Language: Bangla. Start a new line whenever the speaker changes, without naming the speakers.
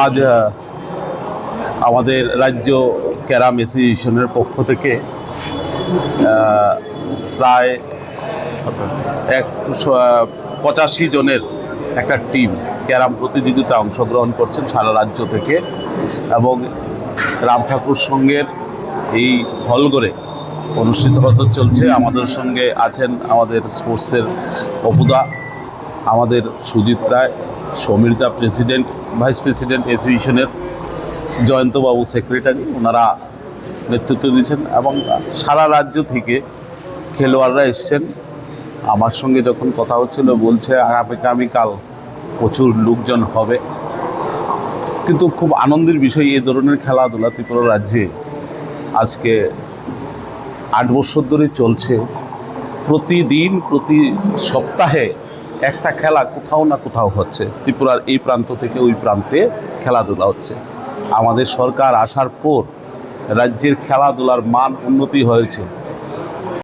আজ আমাদের রাজ্য ক্যারাম অ্যাসোসিয়েশনের পক্ষ থেকে প্রায় 85 জনের একটা টিম ক্যারাম প্রতিযোগিতায় অংশগ্রহণ করছেন সারা রাজ্য থেকে, এবং রাম ঠাকুর সংঘের এই হলঘরে অনুষ্ঠিত হতে চলছে। আমাদের সঙ্গে আছেন আমাদের স্পোর্টসের অপুদা, আমাদের সুজিত রায়, সমীরদা প্রেসিডেন্ট, ভাইস প্রেসিডেন্ট অ্যাসোসিয়েশনের, জয়ন্তবাবু সেক্রেটারি, ওনারা নেতৃত্ব দিচ্ছেন, এবং সারা রাজ্য থেকে খেলোয়াড়রা এসছেন। আমার সঙ্গে যখন কথা হচ্ছিল বলছে আগামীকাল প্রচুর লোকজন হবে। কিন্তু খুব আনন্দের বিষয়, এই ধরনের খেলাধুলা ত্রিপুরা রাজ্যে আজকে 8 বছর ধরে চলছে। প্রতিদিন প্রতি সপ্তাহে একটা খেলা কোথাও না কোথাও হচ্ছে। ত্রিপুরার এই প্রান্ত থেকে ওই প্রান্তে খেলাধুলা হচ্ছে। আমাদের সরকার আসার পর রাজ্যের খেলাধুলার মান উন্নতি হয়েছে।